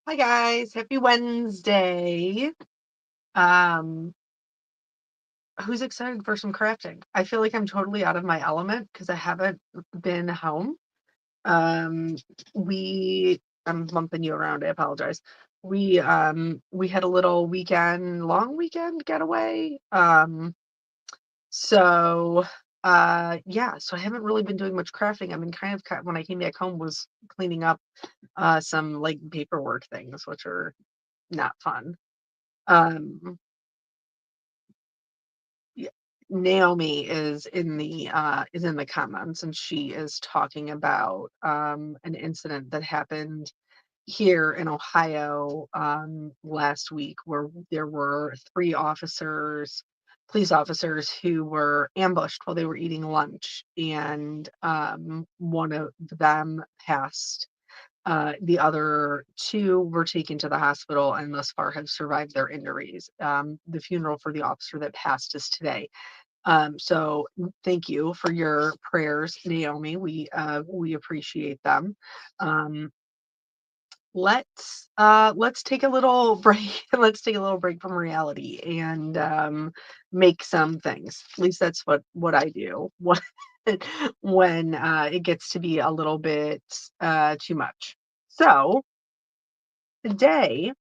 Hi guys, happy Wednesday. Um, who's excited for some crafting? I feel like I'm totally out of my element because I haven't been home. Um, we I'm bumping you around, I apologize. We had a little long weekend getaway. So yeah, so I haven't really been doing much crafting. I've been when I came back home was cleaning up some like paperwork things, which are not fun. Um, yeah, Naomi is in the comments, and she is talking about an incident that happened here in Ohio last week where there were three police officers who were ambushed while they were eating lunch, and one of them passed. The other two were taken to the hospital and thus far have survived their injuries. The funeral for the officer that passed is today. So thank you for your prayers, Naomi. We appreciate them. Um, let's take a little break. Let's take a little break from reality and make some things. At least that's what I do. When it gets to be a little bit too much. So today,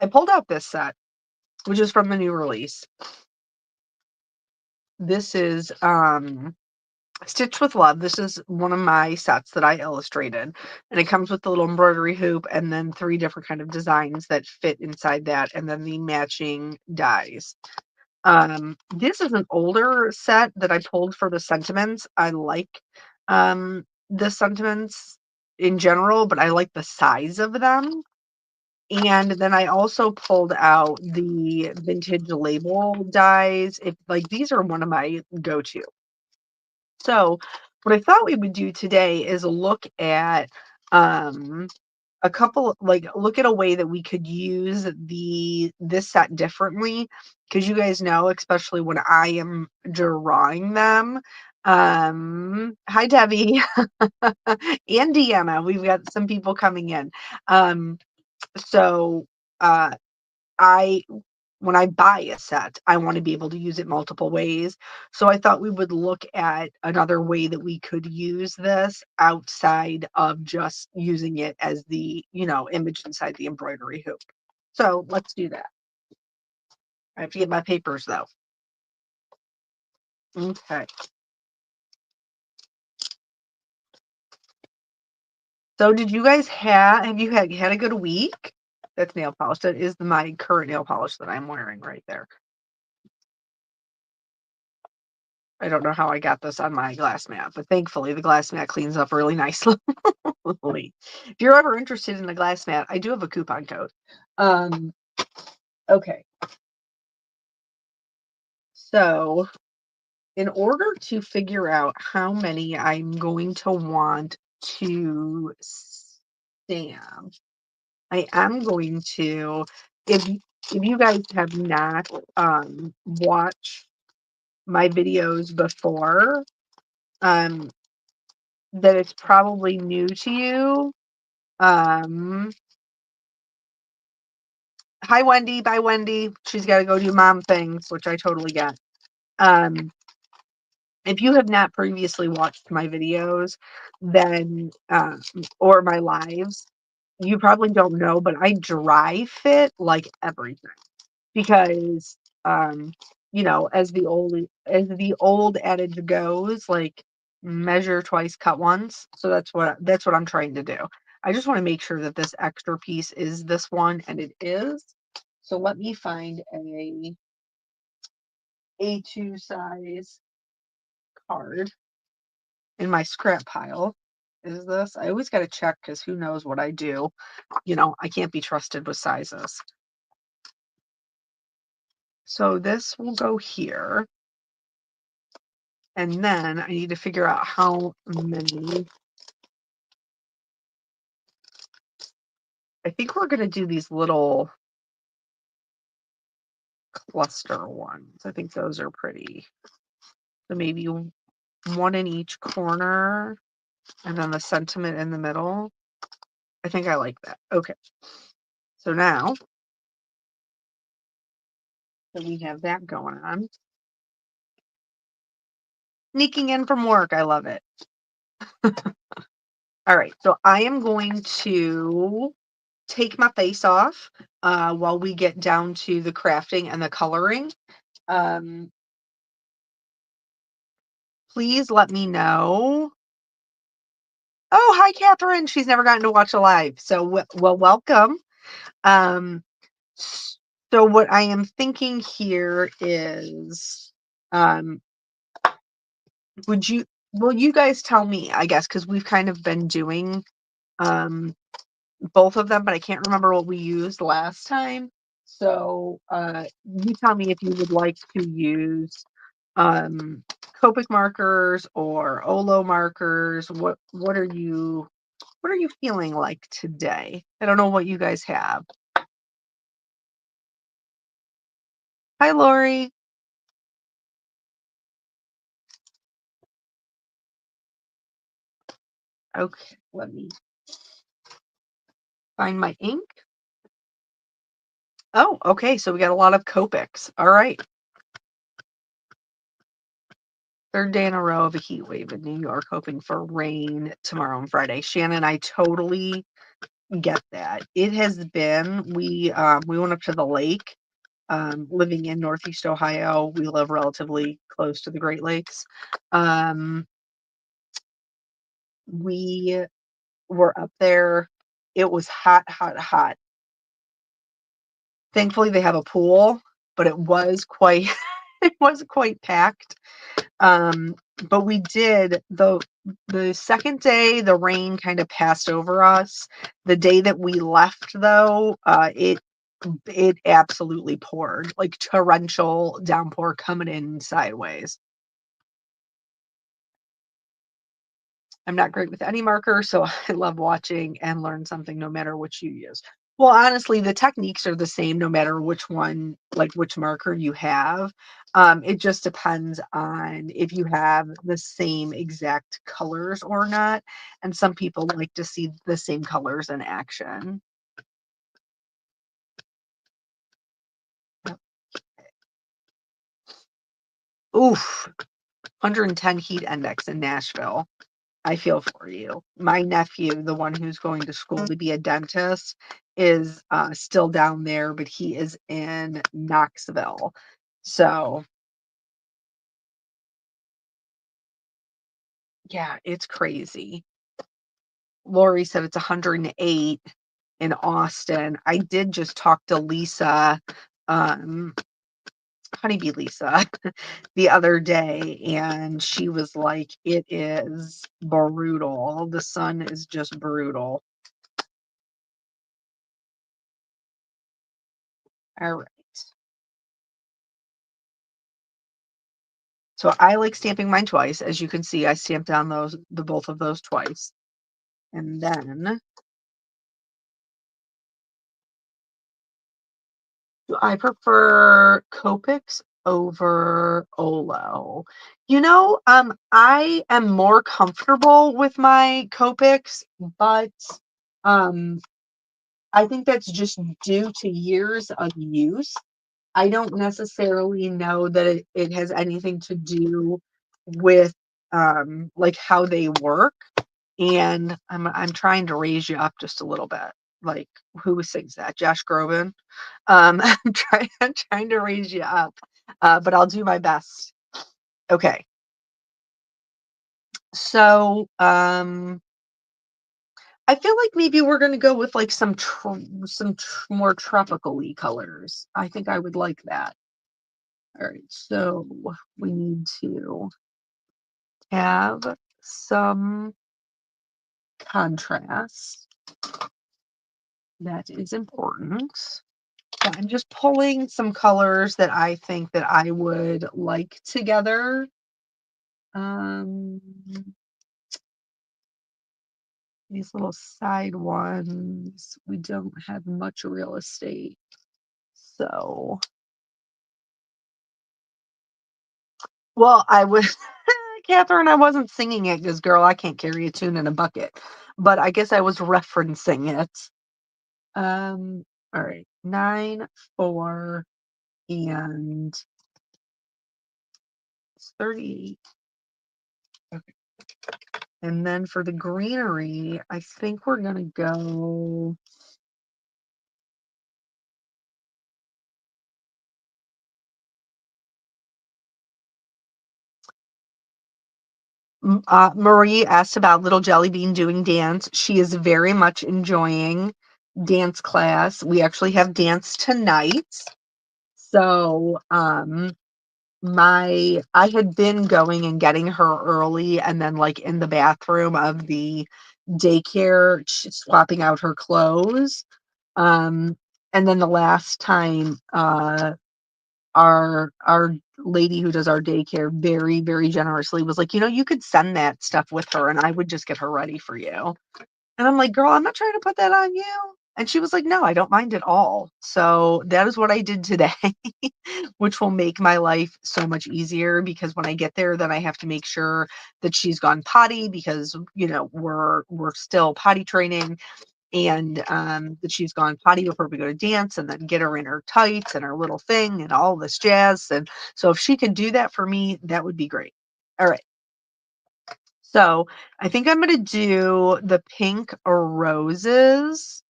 I pulled out this set, which is from the new release. This is Stitch with Love. This is one of my sets that I illustrated, and it comes with the little embroidery hoop and then three different kind of designs that fit inside that, and then the matching dies. This is an older set that I pulled for the sentiments. I like the sentiments in general, but I like the size of them. And then I also pulled out the vintage label dies. If like these are one of my go-to. So what I thought we would do today is look at look at a way that we could use this set differently, because you guys know, especially when I am drawing them. Hi Debbie and Deanna. We've got some people coming in. So uh I when I buy a set, I want to be able to use it multiple ways. So I thought we would look at another way that we could use this outside of just using it as the image inside the embroidery hoop. So let's do that. I have to get my papers though. Okay. So did you guys have you had a good week? That's nail polish. That is my current nail polish that I'm wearing right there. I don't know how I got this on my glass mat, but thankfully the glass mat cleans up really nicely. If you're ever interested in the glass mat, I do have a coupon code. Um, okay. So in order to figure out how many I'm going to want to stamp, I am going to, if you guys have not watched my videos before, um, that it's probably new to you. Um, Hi Wendy, bye Wendy. She's got to go do mom things, which I totally get. Um, if you have not previously watched my videos, then or my lives, you probably don't know, but I dry fit like everything because um, as the old adage goes, like measure twice, cut once. So that's what I'm trying to do. I just want to make sure that this extra piece is this one, and it is. So let me find a A2 size card in my scrap pile. Is this? I always got to check because who knows what I do. I can't be trusted with sizes. So this will go here. And then I need to figure out how many. I think we're going to do these little cluster ones. I think those are pretty. So maybe one in each corner. and then the sentiment in the middle. I think I like that. Okay. So now that we have that going on, sneaking in from work, I love it. All right, so I am going to take my face off while we get down to the crafting and the coloring. Um, please let me know. Oh, hi, Catherine. She's never gotten to watch a live. So, well, welcome. Um, so what I am thinking here is, um, will you guys tell me, I guess, because we've kind of been doing um, both of them, but I can't remember what we used last time. So you tell me if you would like to use Copic markers or Olo markers. What are you feeling like today? I don't know what you guys have. Hi, Lori. Okay, let me find my ink. Oh, okay, so we got a lot of Copics. All right. Third day in a row of a heat wave in New York, hoping for rain tomorrow and Friday. Shannon, I totally get that. It has been, we went up to the lake, living in Northeast Ohio. We live relatively close to the Great Lakes. We were up there. It was hot, hot, hot. Thankfully, they have a pool, but it was quite it was quite packed. Um, but we did the second day, the rain kind of passed over us. The day that we left, though, it absolutely poured, like torrential downpour coming in sideways. I'm not great with any marker, so I love watching and learn something no matter which you use. Well, honestly, the techniques are the same no matter which one, like which marker you have. It just depends on if you have the same exact colors or not. And some people like to see the same colors in action. Oof, 110 heat index in Nashville. I feel for you. My nephew, the one who's going to school to be a dentist, is still down there, but he is in Knoxville. So, yeah, it's crazy. Lori said it's 108 in Austin. I did just talk to Lisa, um, Honeybee Lisa, the other day, and she was like, it is brutal. The sun is just brutal. All right. So I like stamping mine twice. As you can see, I stamped down both of those twice. And then do I prefer Copics over Olo? I am more comfortable with my Copics, but um, I think that's just due to years of use. I don't necessarily know that it has anything to do with like how they work. And I'm trying to raise you up just a little bit. Like who sings that? Josh Groban. I'm trying to raise you up, but I'll do my best. Okay. So I feel like maybe we're gonna go with like more tropical-y colors. I think I would like that. All right, so we need to have some contrast. That is important. So I'm just pulling some colors that I think that I would like together. Um, these little side ones, we don't have much real estate. So, well, I would, Catherine, I wasn't singing it because, girl, I can't carry a tune in a bucket. But I guess I was referencing it. All right. 9, 4, and 38. Okay. And then for the greenery, I think we're going to go. Marie asked about Little Jelly Bean doing dance. She is very much enjoying dance class. We actually have dance tonight. So, I had been going and getting her early and then like in the bathroom of the daycare swapping out her clothes. And then the last time our lady who does our daycare very, very generously was like, you could send that stuff with her and I would just get her ready for you. And I'm like, girl, I'm not trying to put that on you. And she was like, no, I don't mind at all. So that is what I did today, which will make my life so much easier because when I get there, then I have to make sure that she's gone potty because, we're still potty training, and that she's gone potty before we go to dance, and then get her in her tights and her little thing and all this jazz. And so if she could do that for me, that would be great. All right. So I think I'm going to do the pink roses,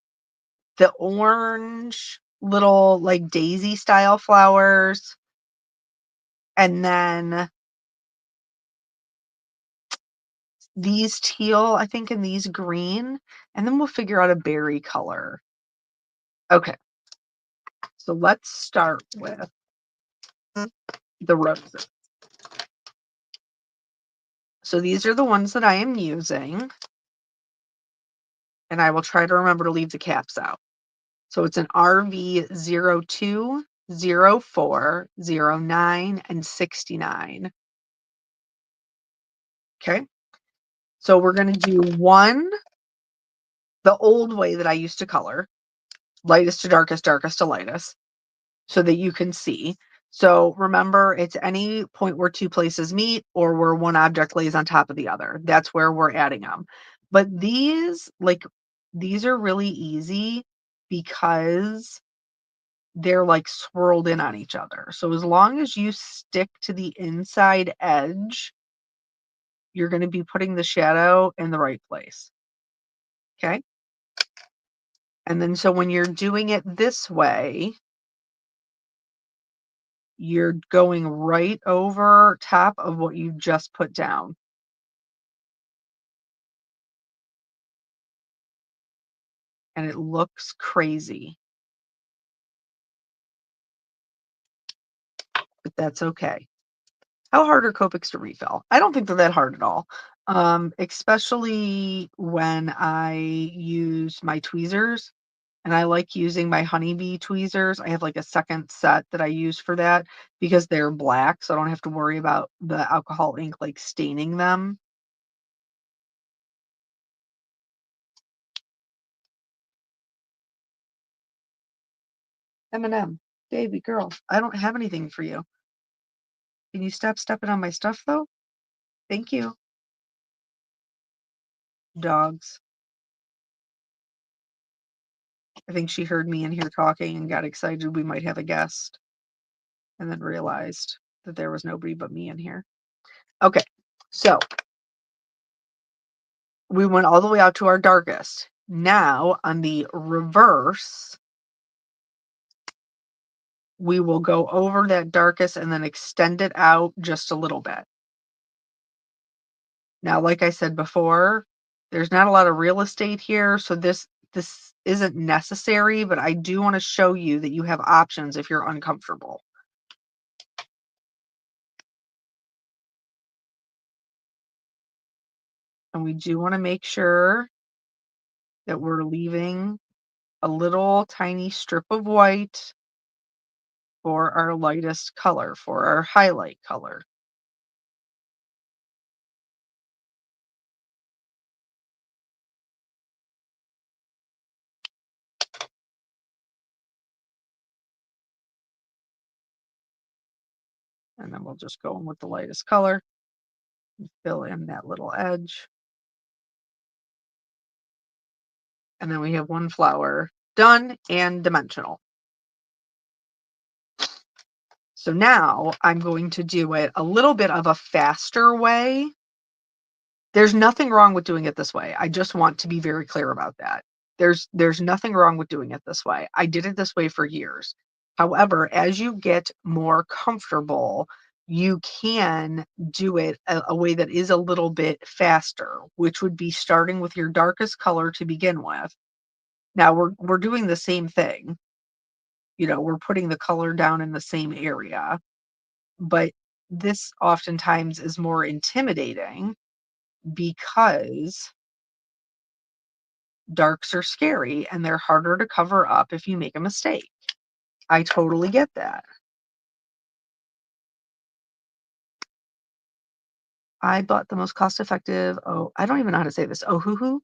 the orange little like daisy style flowers, and then these teal, I think, and these green, and then we'll figure out a berry color. Okay. So let's start with the roses. So these are the ones that I am using, and I will try to remember to leave the caps out. So it's an RV02, 04, 09, and 69. Okay. So we're going to do one, the old way that I used to color, lightest to darkest, darkest to lightest, so that you can see. So remember, it's any point where two places meet or where one object lays on top of the other. That's where we're adding them. But these are really easy because they're like swirled in on each other. So as long as you stick to the inside edge, you're going to be putting the shadow in the right place. Okay. And then so when you're doing it this way, you're going right over top of what you just put down. And it looks crazy, but that's okay. How hard are Copics to refill? I don't think they're that hard at all. Especially when I use my tweezers, and I like using my honeybee tweezers. I have like a second set that I use for that because they're black, so I don't have to worry about the alcohol ink like staining them. Eminem, baby girl, I don't have anything for you. Can you stop stepping on my stuff though? Thank you. Dogs. I think she heard me in here talking and got excited we might have a guest, and then realized that there was nobody but me in here. Okay, so we went all the way out to our darkest. Now on the reverse, we will go over that darkest and then extend it out just a little bit. Now, like I said before, there's not a lot of real estate here, so this isn't necessary, but I do want to show you that you have options if you're uncomfortable. And we do want to make sure that we're leaving a little tiny strip of white for our lightest color, for our highlight color. And then we'll just go in with the lightest color. Fill in that little edge. And then we have one flower done and dimensional. So now I'm going to do it a little bit of a faster way. There's nothing wrong with doing it this way. I just want to be very clear about that. There's nothing wrong with doing it this way. I did it this way for years. However, as you get more comfortable, you can do it a way that is a little bit faster, which would be starting with your darkest color to begin with. Now we're doing the same thing. We're putting the color down in the same area, but this oftentimes is more intimidating because darks are scary and they're harder to cover up if you make a mistake. I totally get that. I bought the most cost effective, oh, I don't even know how to say this. Oh, hoo hoo.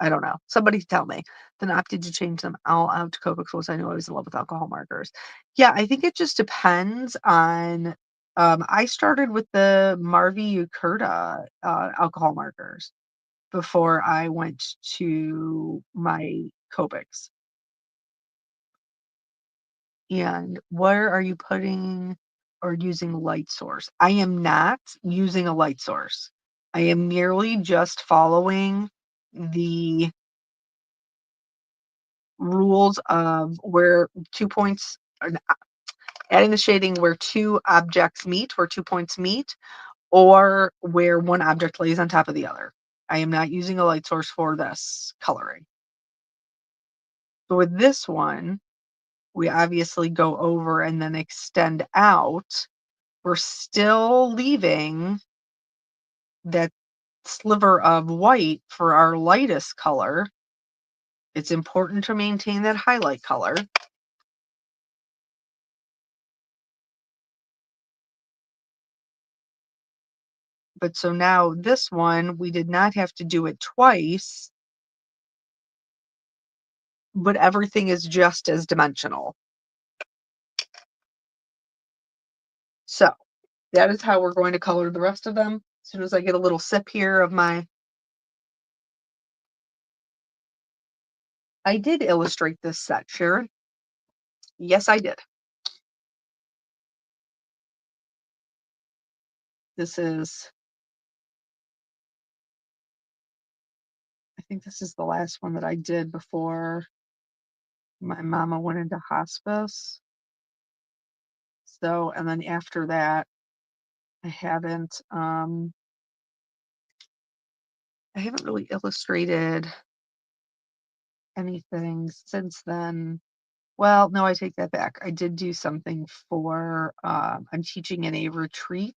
I don't know. Somebody tell me. Then opted to change them all out to Copic because I knew I was in love with alcohol markers. Yeah, I think it just depends on. I started with the Marvi Ukurta alcohol markers before I went to my Copics. And where are you putting or using light source? I am not using a light source. I am merely just following the rules of where 2 points are adding the shading where 2 objects meet, where 2 points meet, or where one object lays on top of the other. I am not using a light source for this coloring. So with this one, we obviously go over and then extend out. We're still leaving that sliver of white for our lightest color. It's important to maintain that highlight color. But so now this one, we did not have to do it twice, but everything is just as dimensional. So that is how we're going to color the rest of them. As soon as I get a little sip here of my, I did illustrate this set, Sharon. Yes, I did. This is, I think this is the last one that I did before my mama went into hospice. So, and then after that, I haven't really illustrated anything since then. Well, no, I take that back. I did do something for, I'm teaching in a retreat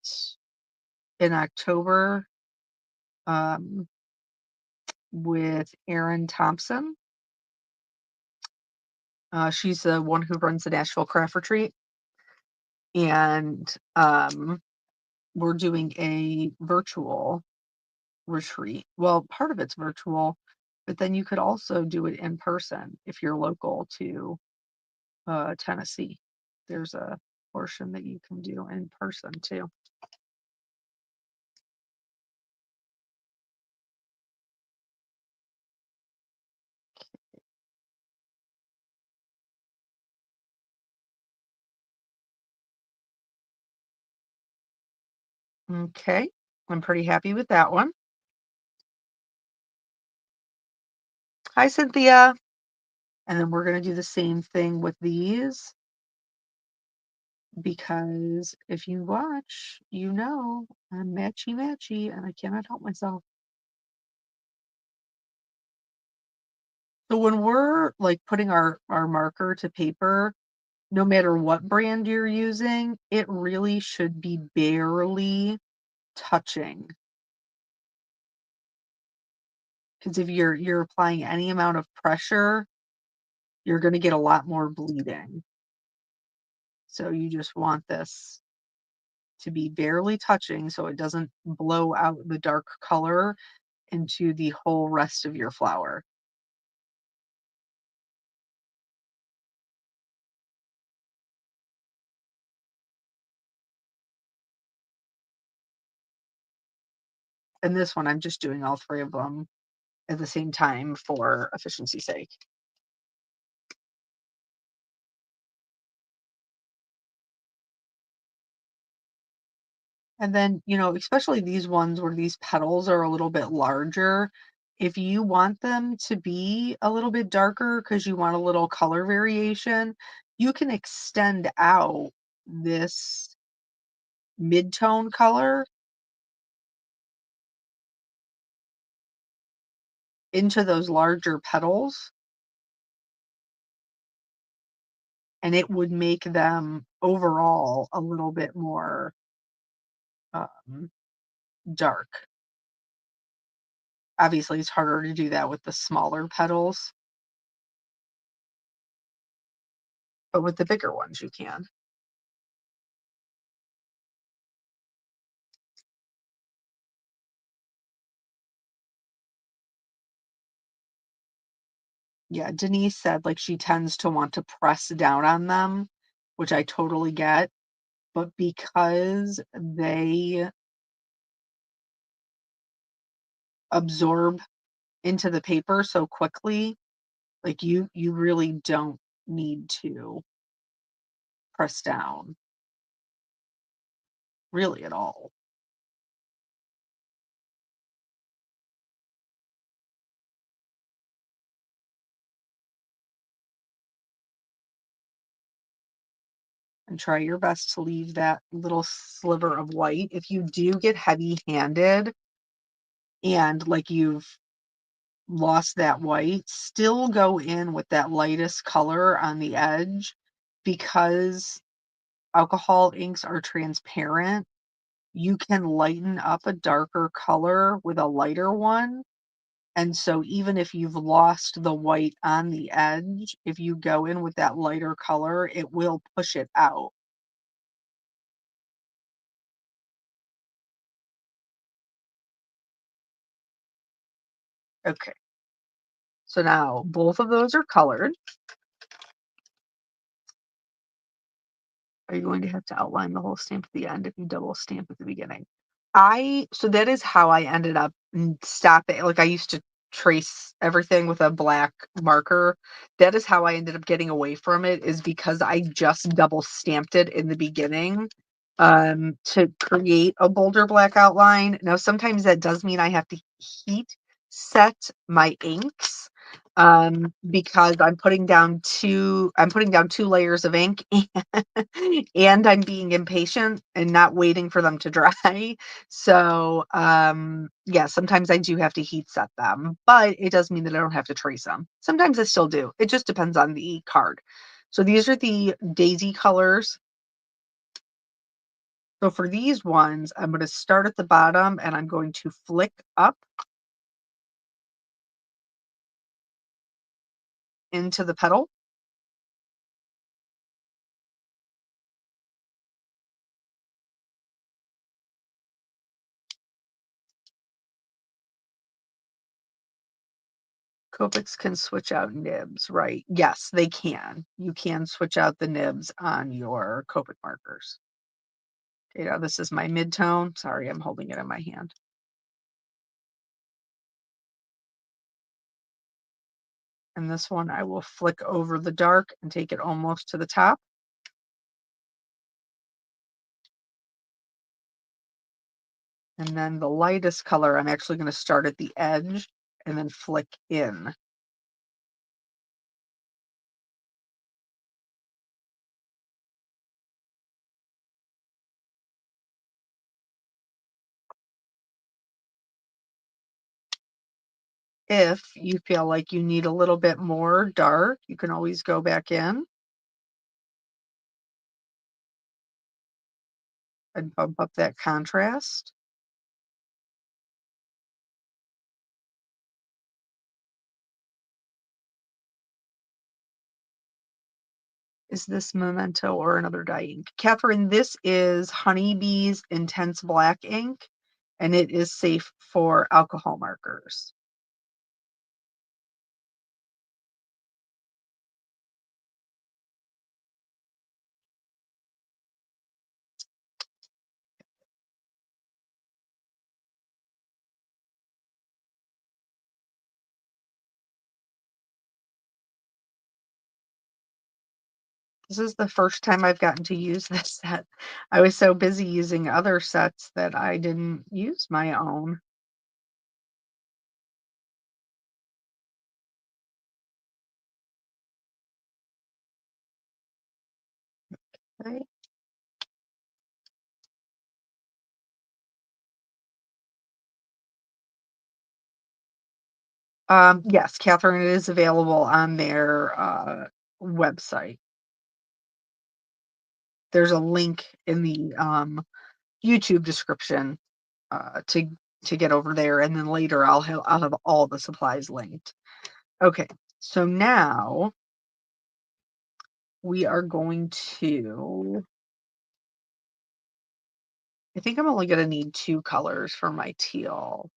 in October, um, with Erin Thompson. She's the one who runs the Nashville Craft Retreat. And we're doing a virtual retreat. Well, part of it's virtual, but then you could also do it in person if you're local to Tennessee. There's a portion that you can do in person too. Okay, I'm pretty happy with that one. Hi, Cynthia. And then we're going to do the same thing with these because if you watch, I'm matchy matchy and I cannot help myself. So when we're like putting our marker to paper, no matter what brand you're using, it really should be barely touching. Because if you're applying any amount of pressure, you're going to get a lot more bleeding. So you just want this to be barely touching so it doesn't blow out the dark color into the whole rest of your flower. And this one, I'm just doing all 3 of them at the same time for efficiency's sake. And then, especially these ones where these petals are a little bit larger, if you want them to be a little bit darker because you want a little color variation, you can extend out this mid-tone color into those larger petals, and it would make them overall a little bit more um, dark. Obviously, it's harder to do that with the smaller petals, but with the bigger ones, you can. Yeah, Denise said, like, she tends to want to press down on them, which I totally get, but because they absorb into the paper so quickly, like, you really don't need to press down really at all. And try your best to leave that little sliver of white. If you do get heavy-handed and, like, you've lost that white, still go in with that lightest color on the edge because alcohol inks are transparent. You can lighten up a darker color with a lighter one. And so even if you've lost the white on the edge, if you go in with that lighter color, it will push it out. Okay. So now both of those are colored. Are you going to have to outline the whole stamp at the end if you double stamp at the beginning? So that is how I ended up stopping. Like, I used to trace everything with a black marker. That is how I ended up getting away from it, is because I just double stamped it in the beginning to create a bolder black outline. Now, sometimes that does mean I have to heat set my inks because I'm putting down two layers of ink and I'm being impatient and not waiting for them to dry. So, yeah, sometimes I do have to heat set them, but it does mean that I don't have to trace them. Sometimes I still do. It just depends on the card. So these are the daisy colors. So for these ones, I'm going to start at the bottom and I'm going to flick up into the petal. Copics can switch out nibs, right? Yes, they can. You can switch out the nibs on your Copic markers. Okay, now this is my mid-tone. Sorry, I'm holding it in my hand. And this one, I will flick over the dark and take it almost to the top. And then the lightest color, I'm actually going to start at the edge and then flick in. If you feel like you need a little bit more dark, you can always go back in and bump up that contrast. Is this Memento or another dye ink? Catherine, this is Honeybee's Intense Black ink, and it is safe for alcohol markers. This is the first time I've gotten to use this set. I was so busy using other sets that I didn't use my own. Right? Yes, Catherine, it is available on their website. There's a link in the YouTube description to get over there, and then later I'll have all the supplies linked. Okay, so now we are going to. I think I'm only going to need two colors for my teal.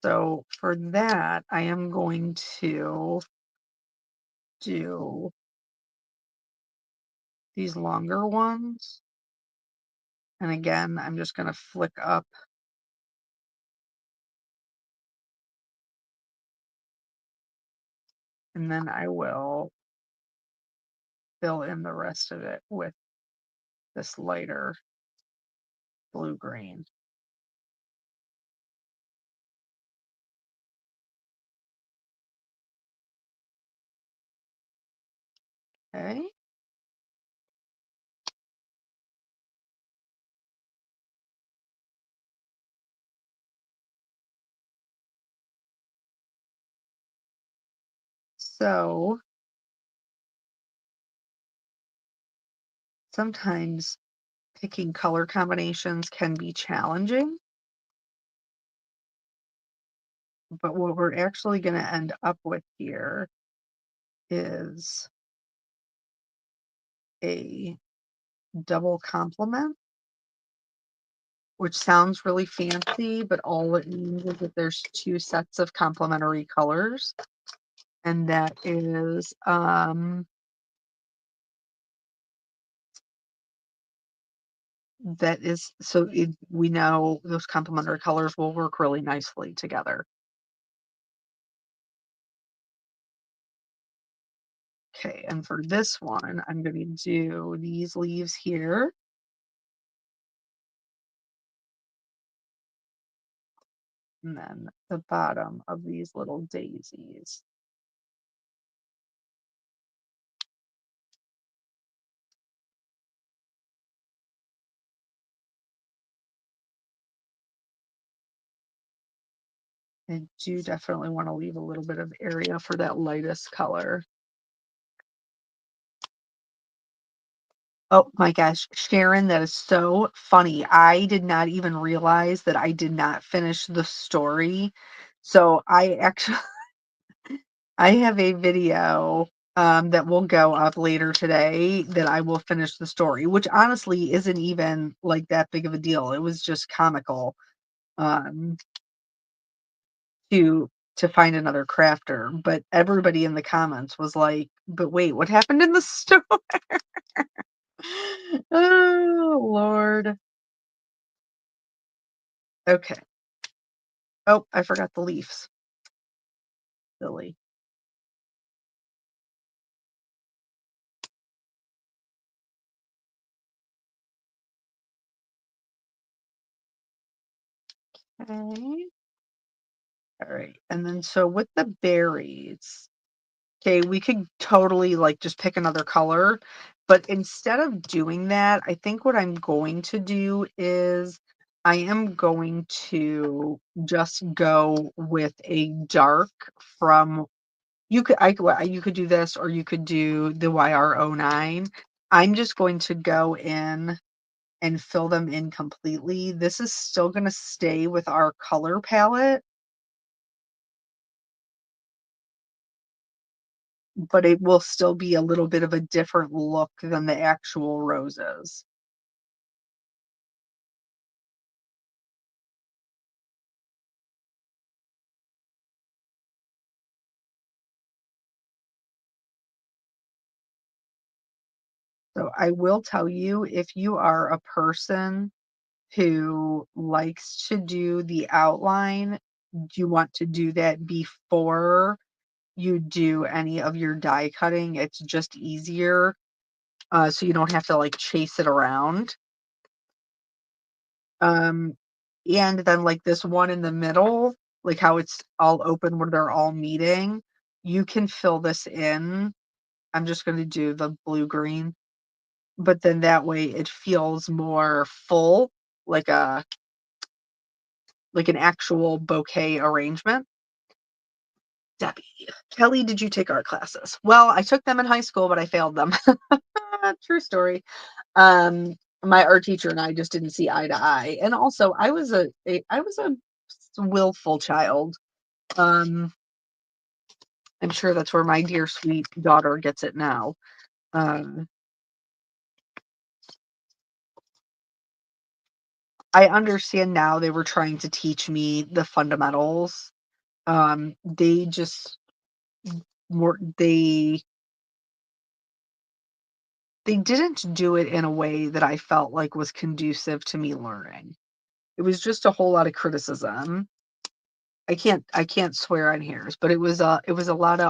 So for that, I am going to do these longer ones. And again, I'm just going to flick up, and then I will fill in the rest of it with this lighter blue green. Okay. So sometimes picking color combinations can be challenging, but what we're actually going to end up with here is a double complement, which sounds really fancy, but all it means is that there's two sets of complementary colors, and that is so we know those complementary colors will work really nicely together. Okay, and for this one, I'm going to do these leaves here, and then the bottom of these little daisies. I do definitely want to leave a little bit of area for that lightest color. Oh my gosh, Sharon, that is so funny. I did not even realize that I did not finish the story. So I actually I have a video that will go up later today that I will finish the story, which honestly isn't even like that big of a deal. It was just comical um to find another crafter, but everybody in the comments was like, "But wait, what happened in the story?" Oh, Lord. Okay. Oh, I forgot the leaves. Silly. Okay. All right. And then so with the berries, okay, we could totally like just pick another color, but instead of doing that, I think what I'm going to do is I am going to just go with a dark from you could do this or you could do the YR09. I'm just going to go in and fill them in completely. This is still going to stay with our color palette, but it will still be a little bit of a different look than the actual roses. So I will tell you, if you are a person who likes to do the outline, you want to do that before you do any of your die cutting. It's just easier, so you don't have to, like, chase it around. Um, and then, like, this one in the middle, like, how it's all open where they're all meeting, you can fill this in. I'm just gonna do the blue-green, but then that way it feels more full, like a like an actual bouquet arrangement. Debbie. Kelly, did you take art classes? Well, I took them in high school, but I failed them. True story. Um, my art teacher and I just didn't see eye to eye. And also I was a willful child. Um, I'm sure that's where my dear sweet daughter gets it now. Um, I understand now they were trying to teach me the fundamentals. They just were they didn't do it in a way that I felt like was conducive to me learning. It was just a whole lot of criticism. I can't swear on here, but it was a lot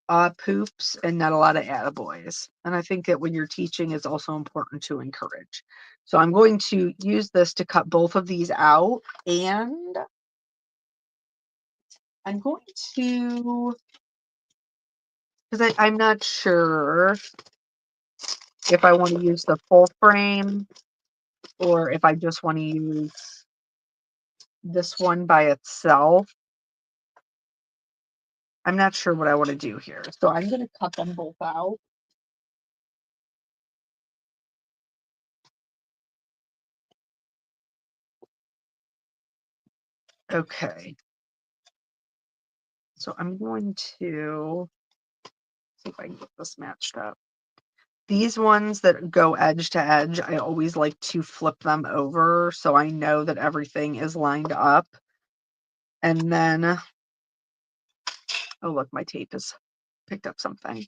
of poops and not a lot of attaboys. And I think that when you're teaching, it's also important to encourage. So I'm going to use this to cut both of these out, and I'm going to, because I'm not sure if I want to use the full frame or if I just want to use this one by itself. I'm not sure what I want to do here. So I'm going to cut them both out. Okay. So I'm going to see if I can get this matched up. These ones that go edge to edge, I always like to flip them over so I know that everything is lined up. And then, oh, look, my tape has picked up something.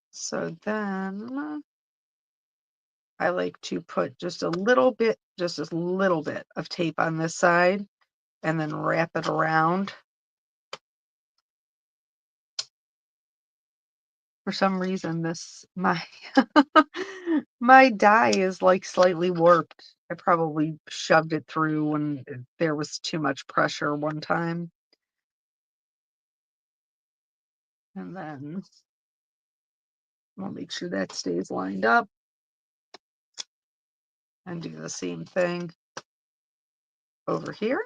So then I like to put just a little bit of tape on this side and then wrap it around. For some reason, my my die is like slightly warped. I probably shoved it through when there was too much pressure one time. And then we'll make sure that stays lined up and do the same thing over here.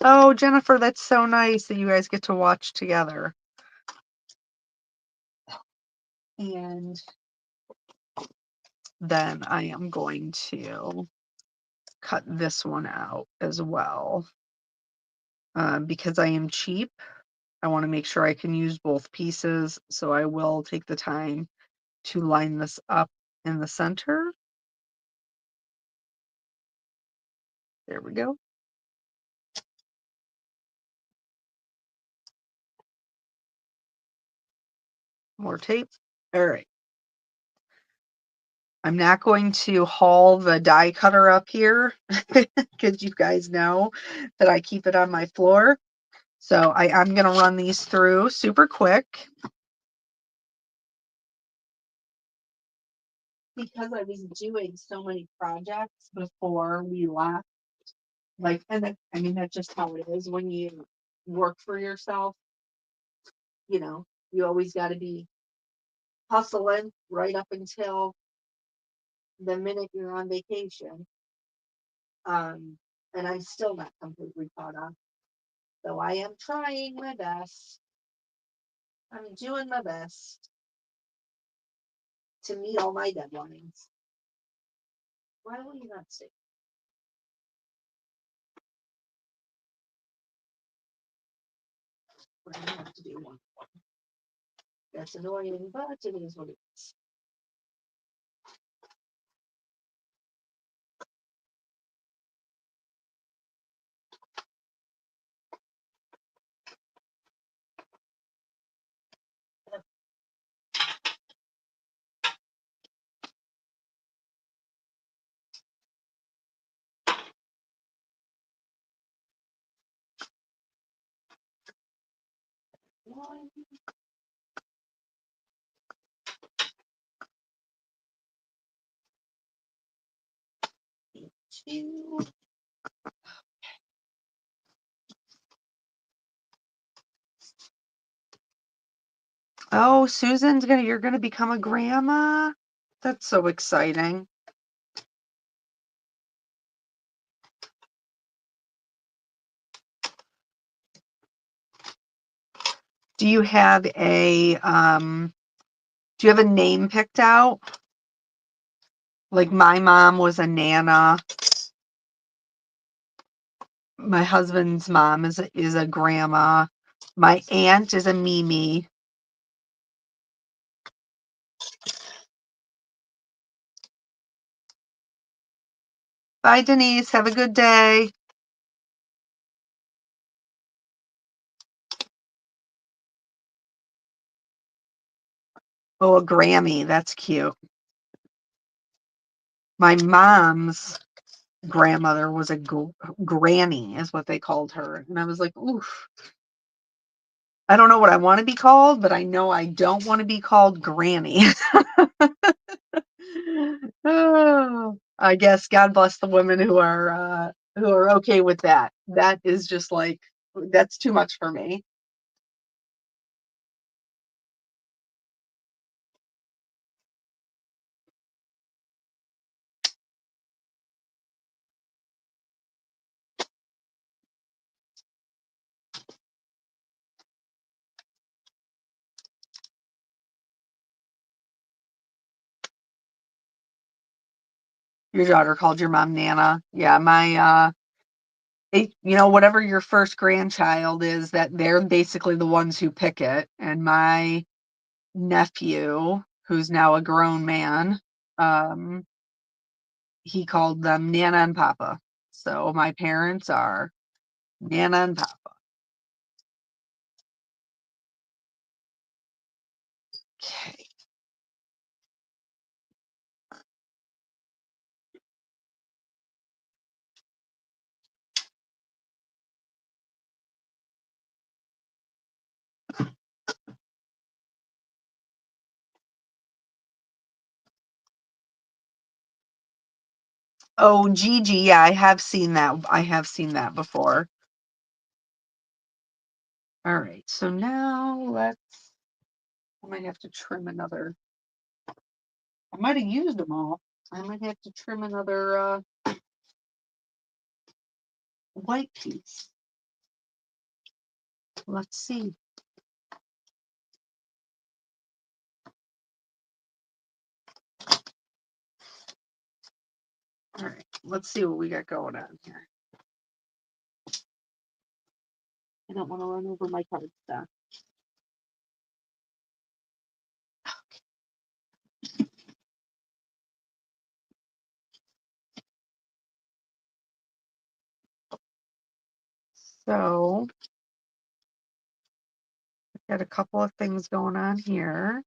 Oh, Jennifer, that's so nice that you guys get to watch together. And then I am going to cut this one out as well. Because I am cheap, I want to make sure I can use both pieces. So I will take the time to line this up in the center. There we go. More tape. All right. I'm not going to haul the die cutter up here because you guys know that I keep it on my floor. So I'm going to run these through super quick because I was doing so many projects before we left. Like, I mean, that's just how it is when you work for yourself. You always got to be hustling right up until the minute you're on vacation. And I'm still not completely caught up. So I am trying my best. I'm doing my best to meet all my deadlines. Why will you not stay? We're gonna have to do one. That's annoying, but it is what it is. One, two. Oh, you're gonna become a grandma? That's so exciting. Do you have a name picked out? Like my mom was a Nana. My husband's mom is a grandma. My aunt is a Mimi. Bye, Denise. Have a good day. Oh, a Grammy. That's cute. My mom's grandmother was a granny, is what they called her. And I was like, oof. I don't know what I want to be called, but I know I don't want to be called Granny. Oh, I guess God bless the women who are okay with that. That is just like that's too much for me. Your daughter called your mom Nana. Yeah, whatever your first grandchild is, that they're basically the ones who pick it. And my nephew, who's now a grown man, um, he called them Nana and Papa. So my parents are Nana and Papa. Okay. Oh, Gigi, yeah, I have seen that. I have seen that before. All right, so now I might have to trim another. I might have used them all. I might have to trim another white piece. Let's see. All right, let's see what we got going on here. I don't want to run over my card stuff. So, got a couple of things going on here.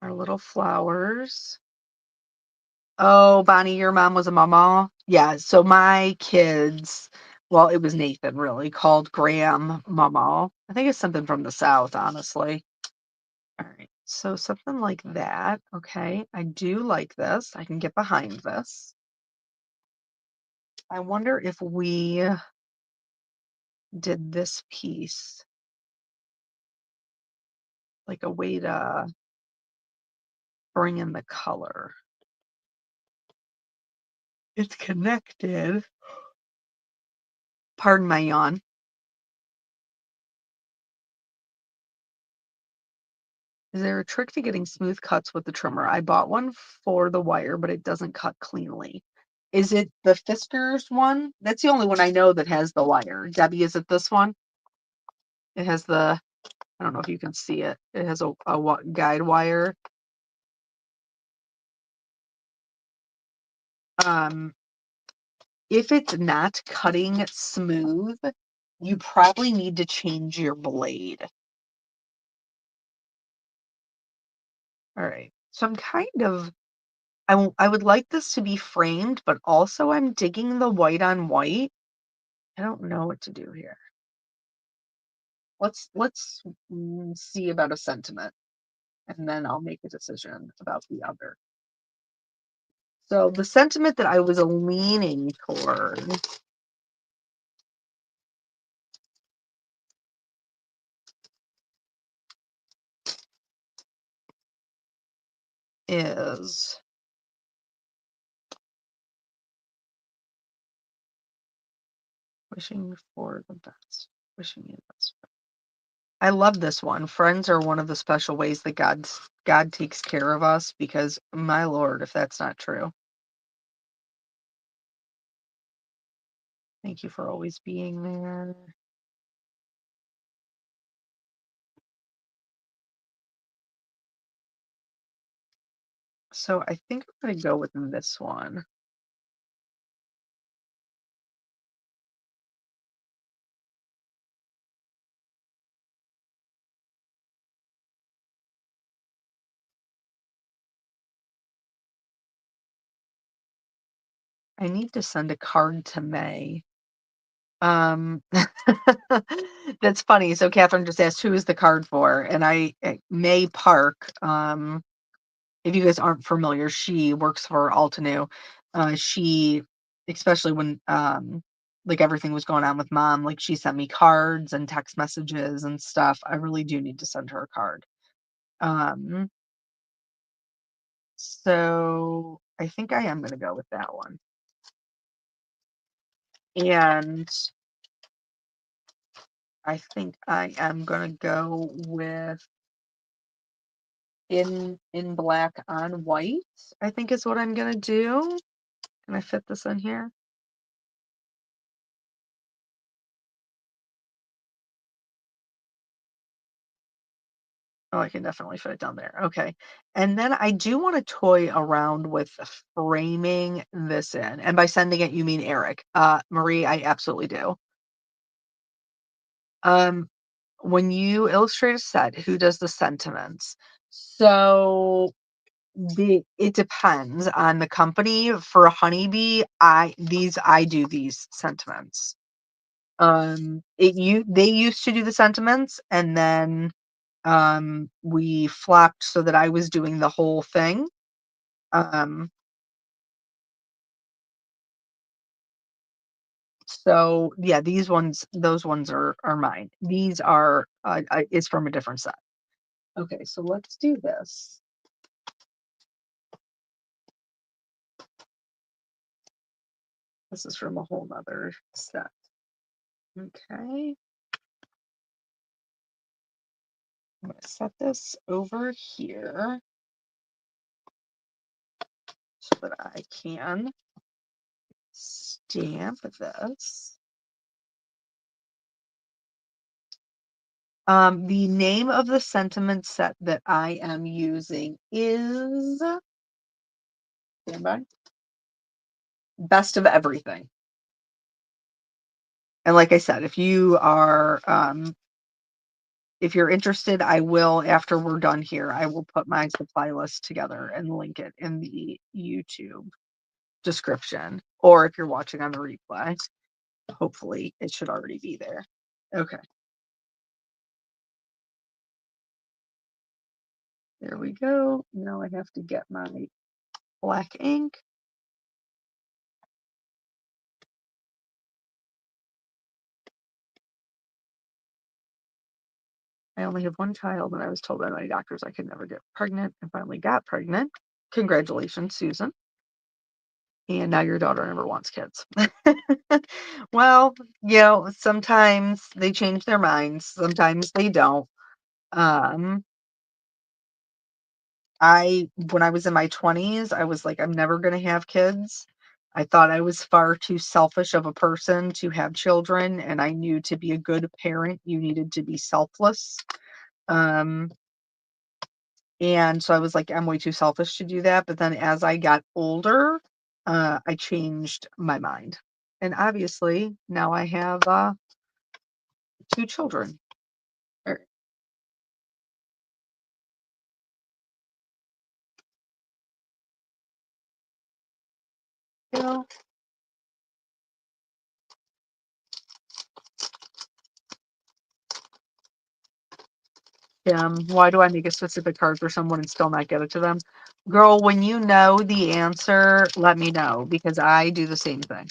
Our little flowers. Oh, Bonnie, your mom was a mama? Yeah, so my kids, well, it was Nathan really, called Graham mama. I think it's something from the South, honestly. All right, so something like that. Okay, I do like this. I can get behind this. I wonder if we did this piece like a way to bring in the color. It's connected. Pardon my yawn. Is there a trick to getting smooth cuts with the trimmer? I bought one for the wire, but it doesn't cut cleanly. Is it the Fiskars one? That's the only one I know that has the wire. Debbie, is it this one? It has I don't know if you can see it. It has a guide wire. Um, if it's not cutting smooth, you probably need to change your blade. All right. So I'm kind of I would like this to be framed, but also I'm digging the white on white. I don't know what to do here. let's see about a sentiment, and then I'll make a decision about the other. So the sentiment that I was leaning toward is wishing for the best. Wishing you the best. I love this one. Friends are one of the special ways that God takes care of us because my Lord, if that's not true. Thank you for always being there. So I think I'm gonna go with this one. I need to send a card to May. Um, that's funny. So Catherine just asked who is the card for, and May Park. If you guys aren't familiar, she works for Altenew. She, especially when like everything was going on with mom, like she sent me cards and text messages and stuff. I really do need to send her a card. Um, so I think I am gonna go with that one. And I think I am gonna go with in black on white, I think is what I'm gonna do. Can I fit this in here? Oh, I can definitely fit it down there. Okay. And then I do want to toy around with framing this in. And by sending it, you mean Eric. Marie, I absolutely do. Um, when you illustrate a set, who does the sentiments? So it depends on the company. For a honeybee, I do these sentiments. They used to do the sentiments, and then we flopped so that I was doing the whole thing. Um, so yeah, those ones are mine. These are is from a different set. Okay, so let's do this. This is from a whole nother set. Okay, I'm gonna set this over here so that I can stamp this. The name of the sentiment set that I am using is, stand by, Best of Everything. And like I said, if you're interested, I will, after we're done here, I will put my supply list together and link it in the YouTube description. Or if you're watching on the replay, hopefully it should already be there. Okay, there we go. Now I have to get my black ink. I only have one child, and I was told by my doctors I could never get pregnant, and finally got pregnant. Congratulations, Susan. And now your daughter never wants kids. Well, sometimes they change their minds, sometimes they don't. Um, when I was in my 20s, I was like, I'm never going to have kids. I thought I was far too selfish of a person to have children, and I knew to be a good parent, you needed to be selfless. Um, And so I was like, I'm way too selfish to do that. But then as I got older, I changed my mind. And obviously now I have two children. Er, You know, Why do I make a specific card for someone and still not get it to them? Girl, when you know the answer, let me know because I do the same thing.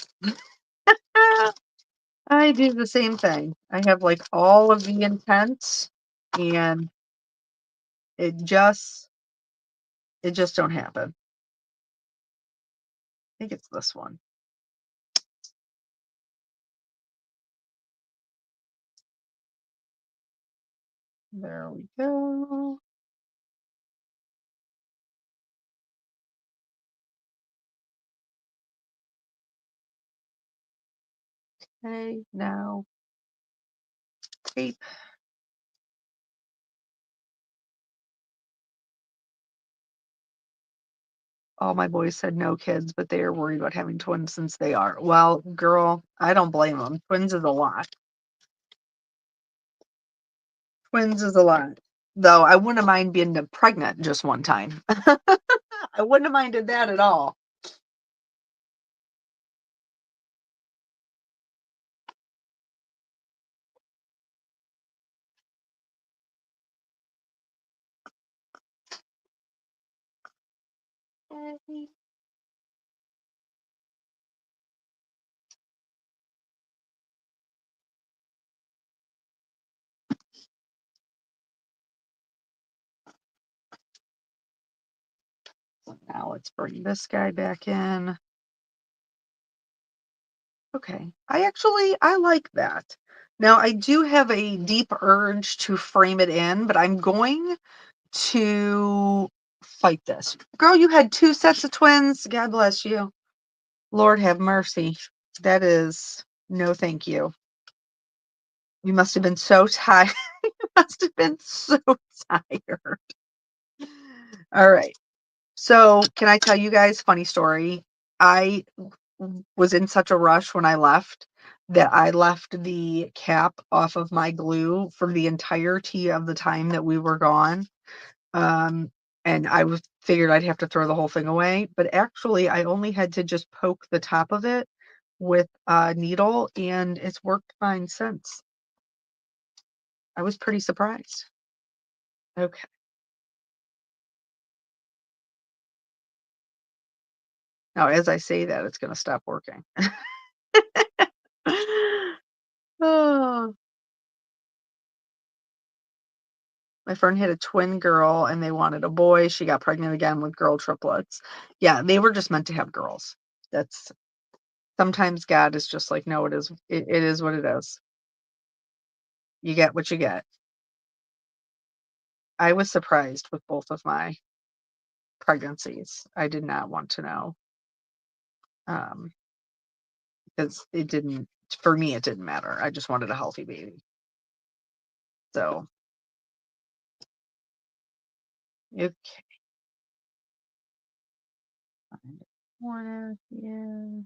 I do the same thing. I have like all of the intents and it just don't happen. I think it's this one. There we go. Okay, now tape. All my boys said no kids, but they are worried about having twins since they are. Well, girl, I don't blame them. Twins is a lot. Twins is a lot. Though I wouldn't mind being pregnant just one time. I wouldn't have minded that at all. Now let's bring this guy back in. Okay. I like that. Now I do have a deep urge to frame it in, but I'm going to fight this. Girl, you had 2 sets of twins. God bless you. Lord have mercy. That is no thank you. You must have been so tired. You must have been so tired. All right. So, can I tell you guys funny story? I was in such a rush when I left that I left the cap off of my glue for the entirety of the time that we were gone. Um, and I was figured I'd have to throw the whole thing away, but actually I only had to just poke the top of it with a needle and it's worked fine since. I was pretty surprised. Okay. Now, as I say that, it's going to stop working. Oh, my friend had a twin girl and they wanted a boy. She got pregnant again with girl triplets. Yeah, they were just meant to have girls. That's sometimes God is just like, no, it is what it is. You get what you get. I was surprised with both of my pregnancies. I did not want to know. Um, because it didn't for me it didn't matter. I just wanted a healthy baby. So, okay. Find a corner here.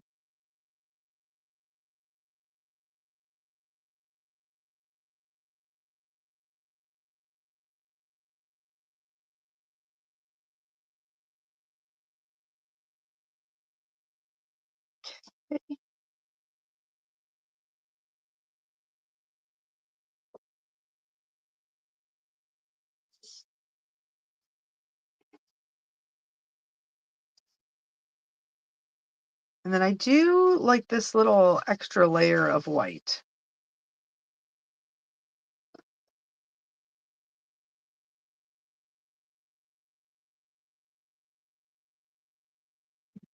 And then I do like this little extra layer of white.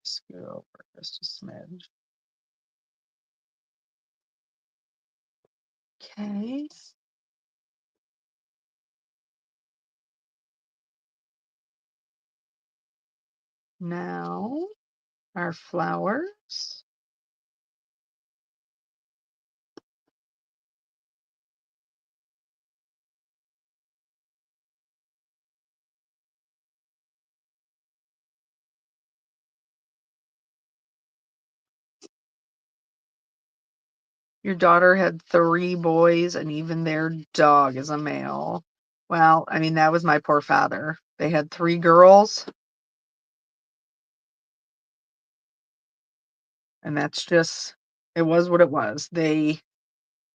Just go over just a smidge. Okay. Now our flowers. Your daughter had 3 boys and even their dog is a male. Well, I mean, that was my poor father. They had 3 girls, and that's just it was what it was. They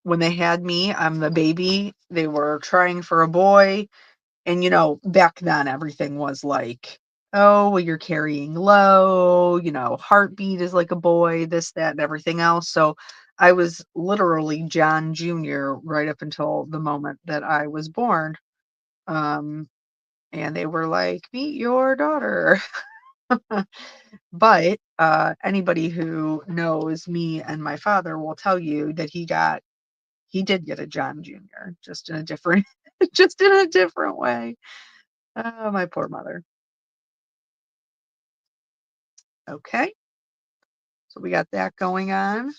when they had me, I'm the baby, they were trying for a boy. And, back then everything was like, "Oh, well, you're carrying low, heartbeat is like a boy, this, that, and everything else." So I was literally John Jr. right up until the moment that I was born. Um, and they were like, "Meet your daughter." But anybody who knows me and my father will tell you that he did get a John Jr., just in a different just in a different way. Oh, my poor mother. Okay, so we got that going on,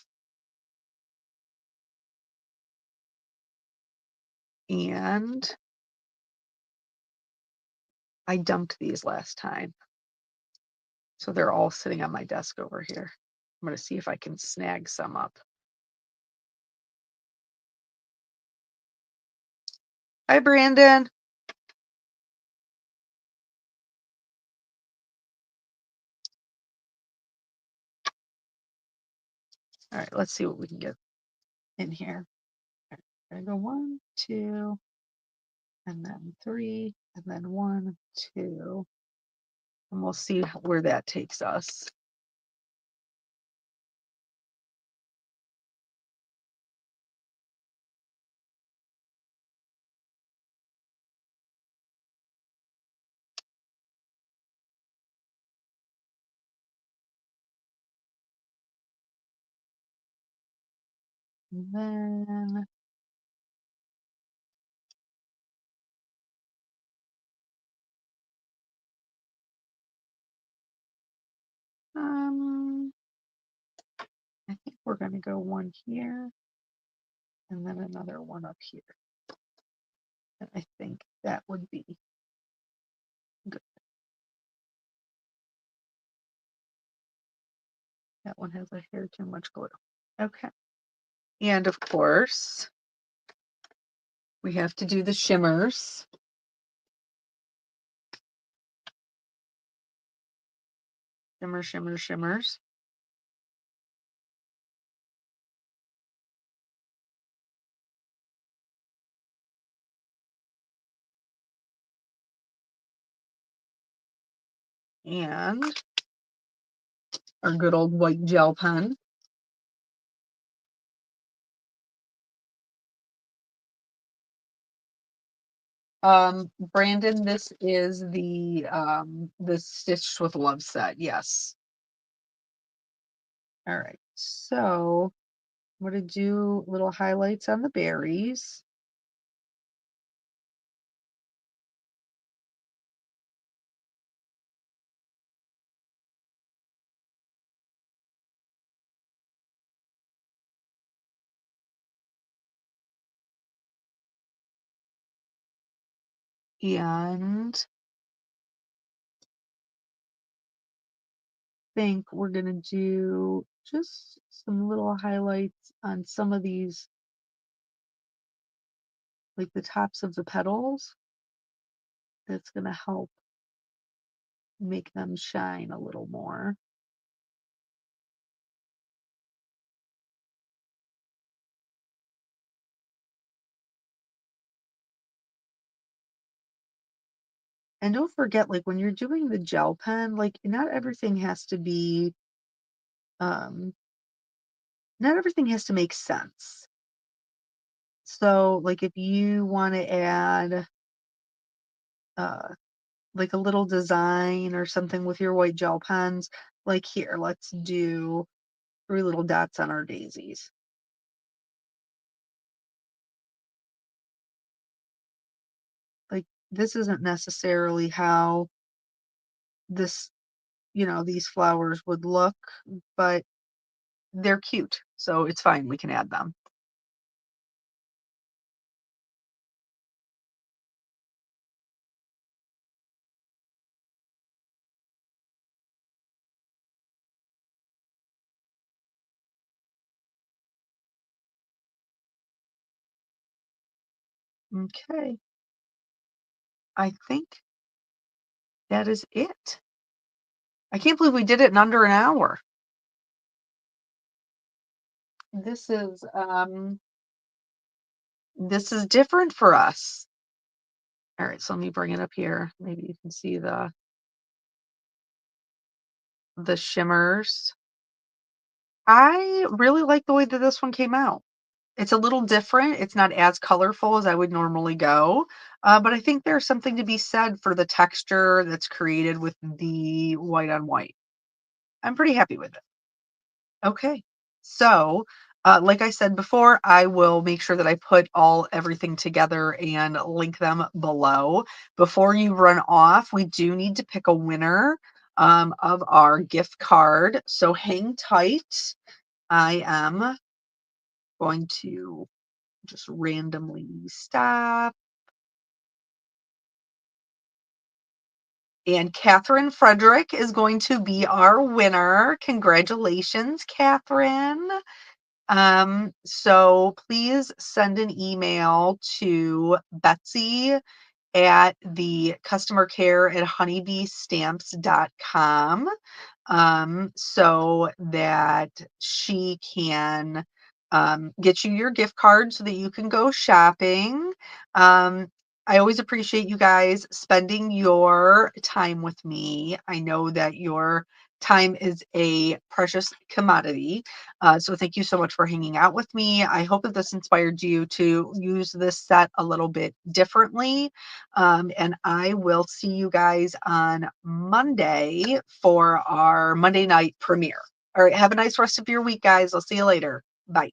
and I dumped these last time, so they're all sitting on my desk over here. I'm gonna see if I can snag some up. Hi, Brandon. All right, let's see what we can get in here. All right, I go 1, 2, and then 3, and then 1, 2, and we'll see where that takes us. And then um, I think we're gonna go one here, and then another one up here. And I think that would be good. That one has a hair too much glue. Okay. And of course, we have to do the shimmers. Shimmer, shimmer, shimmers. And our good old white gel pen. Brandon, this is the Stitched with Love set. Yes. All right. So I'm going to do little highlights on the berries. And think we're going to do just some little highlights on some of these, like the tops of the petals. That's going to help make them shine a little more. And don't forget, like when you're doing the gel pen, like um, not everything has to make sense. So, like if you want to add uh, like a little design or something with your white gel pens, like here, let's do 3 little dots on our daisies. Like this isn't necessarily how this, these flowers would look, but they're cute, so it's fine. We can add them. Okay. I think that is it. I can't believe we did it in under an hour. This is This is different for us. All right, so let me bring it up here. Maybe you can see the shimmers. I really like the way that this one came out. It's a little different. It's not as colorful as I would normally go, but I think there's something to be said for the texture that's created with the white on white. I'm pretty happy with it. Okay. So, like I said before, I will make sure that I put everything together and link them below. Before you run off, we do need to pick a winner of our gift card. So hang tight. I am going to just randomly stop. And Catherine Frederick is going to be our winner. Congratulations, Catherine. So please send an email to Betsy at the customer care at honeybeestamps.com, so that she can get you your gift card so that you can go shopping. Um, I always appreciate you guys spending your time with me. I know that your time is a precious commodity. So thank you so much for hanging out with me. I hope that this inspired you to use this set a little bit differently. And I will see you guys on Monday for our Monday night premiere. All right, have a nice rest of your week, guys. I'll see you later. Bye.